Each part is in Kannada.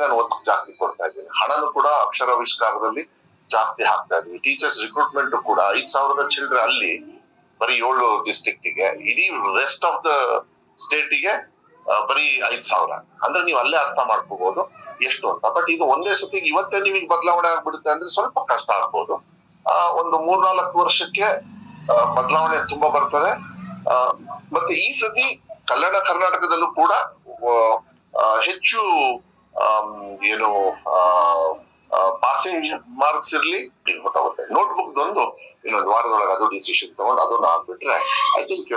ನಾನು ಒತ್ತು ಜಾಸ್ತಿ ಕೊಡ್ತಾ ಇದ್ದೀನಿ. ಹಣನು ಕೂಡ ಅಕ್ಷರಾವಿಷ್ಕಾರದಲ್ಲಿ ಜಾಸ್ತಿ ಹಾಕ್ತಾ ಇದ್ವಿ. ಟೀಚರ್ಸ್ ರಿಕ್ರೂಟ್ಮೆಂಟ್ ಕೂಡ 5,000 ಚಿಲ್ಡ್ರೆ ಅಲ್ಲಿ ಬರೀ 7 ಡಿಸ್ಟ್ರಿಕ್ಟಿಗೆ, ಇಡೀ ರೆಸ್ಟ್ ಆಫ್ ದ ಸ್ಟೇಟಿಗೆ ಬರೀ 5,000. ಅಂದ್ರೆ ನೀವು ಅಲ್ಲೇ ಅರ್ಥ ಮಾಡ್ಕೋಬಹುದು ಎಷ್ಟು ಅಂತ. ಬಟ್ ಇದು ಒಂದೇ ಸತಿಗೆ ಇವತ್ತೇ ನಿಮಗೆ ಬದಲಾವಣೆ ಆಗ್ಬಿಡುತ್ತೆ ಅಂದ್ರೆ ಸ್ವಲ್ಪ ಕಷ್ಟ ಆಗ್ಬೋದು. ಒಂದು 3-4 ವರ್ಷಕ್ಕೆ ಬದಲಾವಣೆ ತುಂಬಾ ಬರ್ತದೆ. ಮತ್ತೆ ಈ ಸತಿ ಕಲ್ಯಾಣ ಕರ್ನಾಟಕದಲ್ಲೂ ಕೂಡ ಹೆಚ್ಚು ಏನು ಪಾಸಿಂಗ್ ಮಾರ್ಕ್ಸ್ ಇರ್ಲಿ ಗೊತ್ತಾಗುತ್ತೆ. ನೋಟ್ಬುಕ್ ಒಂದು ಇನ್ನೊಂದು ವಾರದೊಳಗೆ ಅದು ಡಿಸಿಷನ್ ತಗೊಂಡು ಅದನ್ನ ಆಗ್ಬಿಟ್ರೆ ಐ ಥಿಂಕ್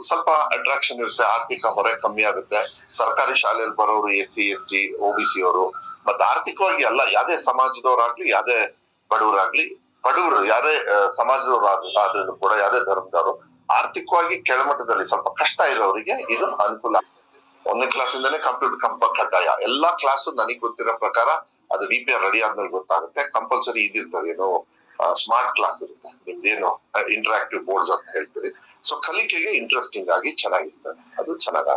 ಸ್ವಲ್ಪ ಅಟ್ರಾಕ್ಷನ್ ಇರುತ್ತೆ, ಆರ್ಥಿಕ ಹೊರೆ ಕಮ್ಮಿ ಆಗುತ್ತೆ. ಸರ್ಕಾರಿ ಶಾಲೆಯಲ್ಲಿ ಬರೋರು SC ST OBC ಅವರು, ಮತ್ತೆ ಆರ್ಥಿಕವಾಗಿ ಅಲ್ಲ, ಯಾವ್ದೇ ಸಮಾಜದವರಾಗ್ಲಿ ಯಾವ್ದೇ ಬಡವರು ಯಾರೇ ಸಮಾಜದವರಾದ್ರೂ ಕೂಡ ಯಾವ್ದೇ ಧರ್ಮದವರು ಆರ್ಥಿಕವಾಗಿ ಕೆಳಮಟ್ಟದಲ್ಲಿ ಸ್ವಲ್ಪ ಕಷ್ಟ ಇರೋರಿಗೆ ಇದು ಅನುಕೂಲ. 1ನೇ ಕ್ಲಾಸಿಂದಾನೇ ಕಂಪ್ಯೂಟರ್ ಕಡ್ಡಾಯ. ಎಲ್ಲಾ ಕ್ಲಾಸು ನನಗೆ ಗೊತ್ತಿರೋ ಪ್ರಕಾರ ಅದು DPR ರೆಡಿ ಆದ್ಮೇಲೆ ಗೊತ್ತಾಗುತ್ತೆ. ಕಂಪಲ್ಸರಿ ಇದಿರ್ತದೆ, ಏನು ಸ್ಮಾರ್ಟ್ ಕ್ಲಾಸ್ ಇರುತ್ತೆ, ನಿಮ್ದೇನು ಇಂಟರಾಕ್ಟಿವ್ ಬೋರ್ಡ್ಸ್ ಅಂತ ಹೇಳ್ತೀರಿ. ಸೊ ಕಲಿಕೆಗೆ ಇಂಟ್ರೆಸ್ಟಿಂಗ್ ಆಗಿ ಚೆನ್ನಾಗಿರ್ತದೆ, ಅದು ಚೆನ್ನಾಗುತ್ತೆ.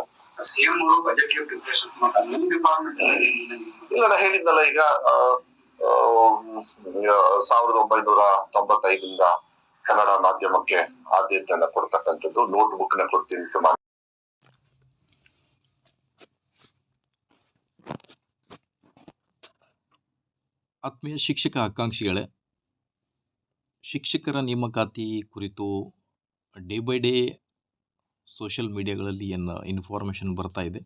ಇಲ್ಲ, ನಾ ಹೇಳಿದ್ನಲ್ಲ ಈಗ 1995ರಿಂದ ಕನ್ನಡ ಮಾಧ್ಯಮಕ್ಕೆ ಆದ್ಯತೆಯನ್ನ ಕೊಡ್ತಕ್ಕಂಥದ್ದು, ನೋಟ್ ಬುಕ್ ನ ಕೊಡ್ತೀನಿ. ಆತ್ಮೀಯ ಶಿಕ್ಷಕ ಆಕಾಂಕ್ಷಿಗಳೇ, ಶಿಕ್ಷಕರ ನೇಮಕಾತಿ ಕುರಿತು ಡೇ ಬೈ ಡೇ ಸೋಷಿಯಲ್ ಮೀಡಿಯಾಗಳಲ್ಲಿ ಏನು ಇನ್ಫಾರ್ಮೇಷನ್ ಬರ್ತಾ ಇದೆ,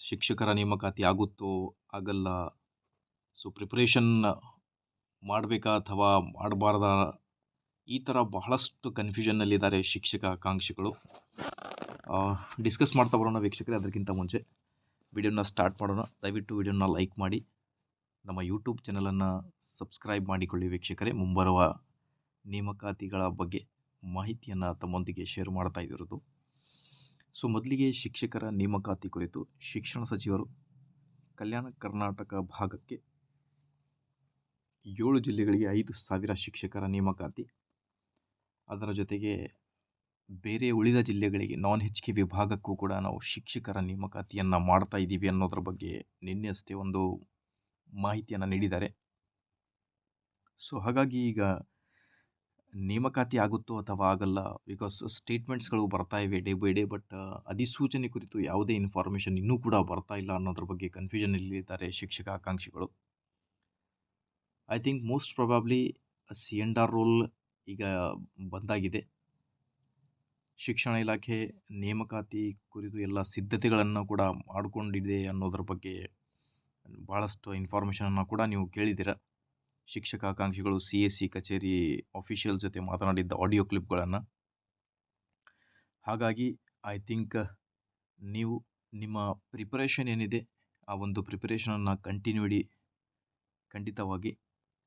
ಶಿಕ್ಷಕರ ನೇಮಕಾತಿ ಆಗುತ್ತೋ ಆಗಲ್ಲ, ಸೊ ಪ್ರಿಪ್ರೇಷನ್ ಮಾಡಬೇಕಾ ಅಥವಾ ಮಾಡಬಾರ್ದ, ಈ ಥರ ಬಹಳಷ್ಟು ಕನ್ಫ್ಯೂಷನ್ನಲ್ಲಿದ್ದಾರೆ ಶಿಕ್ಷಕ ಆಕಾಂಕ್ಷಿಗಳು. ಡಿಸ್ಕಸ್ ಮಾಡ್ತಾ ಬರೋಣ ವೀಕ್ಷಕರೇ. ಅದಕ್ಕಿಂತ ಮುಂಚೆ ವಿಡಿಯೋನ ಸ್ಟಾರ್ಟ್ ಮಾಡೋಣ. ದಯವಿಟ್ಟು ವಿಡಿಯೋನ ಲೈಕ್ ಮಾಡಿ, ನಮ್ಮ ಯೂಟ್ಯೂಬ್ ಚಾನಲನ್ನು ಸಬ್ಸ್ಕ್ರೈಬ್ ಮಾಡಿಕೊಳ್ಳಿ ವೀಕ್ಷಕರೇ. ಮುಂಬರುವ ನೇಮಕಾತಿಗಳ ಬಗ್ಗೆ ಮಾಹಿತಿಯನ್ನು ತಮ್ಮೊಂದಿಗೆ ಶೇರ್ ಮಾಡ್ತಾ ಇರೋದು. ಸೊ ಮೊದಲಿಗೆ ಶಿಕ್ಷಕರ ನೇಮಕಾತಿ ಕುರಿತು ಶಿಕ್ಷಣ ಸಚಿವರು ಕಲ್ಯಾಣ ಕರ್ನಾಟಕ ಭಾಗಕ್ಕೆ 7 ಜಿಲ್ಲೆಗಳಿಗೆ 5,000 ಶಿಕ್ಷಕರ ನೇಮಕಾತಿ, ಅದರ ಜೊತೆಗೆ ಬೇರೆ ಉಳಿದ ಜಿಲ್ಲೆಗಳಿಗೆ non-HK ವಿಭಾಗಕ್ಕೂ ಕೂಡ ನಾವು ಶಿಕ್ಷಕರ ನೇಮಕಾತಿಯನ್ನು ಮಾಡ್ತಾ ಇದ್ದೀವಿ ಅನ್ನೋದ್ರ ಬಗ್ಗೆ ನಿನ್ನೆ ಅಷ್ಟೇ ಒಂದು ಮಾಹಿತಿಯನ್ನು ನೀಡಿದ್ದಾರೆ. ಸೊ ಹಾಗಾಗಿ ಈಗ ನೇಮಕಾತಿ ಆಗುತ್ತೋ ಅಥವಾ ಆಗಲ್ಲ, ಬಿಕಾಸ್ ಸ್ಟೇಟ್ಮೆಂಟ್ಸ್ಗಳು ಬರ್ತಾ ಇವೆ ಡೇ ಬೈ ಡೇ, ಬಟ್ ಅಧಿಸೂಚನೆ ಕುರಿತು ಯಾವುದೇ ಇನ್ಫಾರ್ಮೇಷನ್ ಇನ್ನೂ ಕೂಡ ಬರ್ತಾ ಇಲ್ಲ ಅನ್ನೋದ್ರ ಬಗ್ಗೆ ಕನ್ಫ್ಯೂಷನಲ್ಲಿದ್ದಾರೆ ಶಿಕ್ಷಕ ಆಕಾಂಕ್ಷಿಗಳು. I think most probably C&R role ಈಗ ಬಂದಾಗಿದೆ. ಶಿಕ್ಷಣ ಇಲಾಖೆ ನೇಮಕಾತಿ ಕುರಿತು ಎಲ್ಲ ಸಿದ್ಧತೆಗಳನ್ನು ಕೂಡ ಮಾಡಿಕೊಂಡಿದೆ ಅನ್ನೋದ್ರ ಬಗ್ಗೆ ಭಾಳಷ್ಟು ಇನ್ಫಾರ್ಮೇಷನನ್ನು ಕೂಡ ನೀವು ಕೇಳಿದ್ದೀರ. ಶಿಕ್ಷಕ ಆಕಾಂಕ್ಷಿಗಳು CAC ಕಚೇರಿ ಆಫೀಷಿಯಲ್ ಜೊತೆ ಮಾತನಾಡಿದ್ದ ಆಡಿಯೋ ಕ್ಲಿಪ್ಗಳನ್ನು. ಹಾಗಾಗಿ ಐ ಥಿಂಕ್ ನೀವು ನಿಮ್ಮ ಪ್ರಿಪರೇಷನ್ ಏನಿದೆ ಆ ಒಂದು ಪ್ರಿಪರೇಷನನ್ನು ಕಂಟಿನ್ಯೂ ಇಡಿ. ಖಂಡಿತವಾಗಿ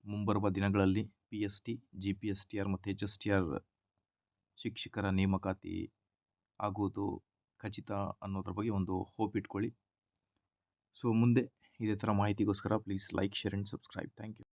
ಮುಂಬರುವ ದಿನಗಳಲ್ಲಿ PST, GPSTR ಮತ್ತು HSTR ಶಿಕ್ಷಕರ ನೇಮಕಾತಿ ಆಗುವುದು ಖಚಿತ ಅನ್ನೋದ್ರ ಬಗ್ಗೆ ಒಂದು ಹೋಪ್ ಇಟ್ಕೊಳ್ಳಿ. ಸೊ ಮುಂದೆ ಇದೇ ಥರ ಮಾಹಿತಿಗೋಸ್ಕರ please like, share and subscribe. Thank you.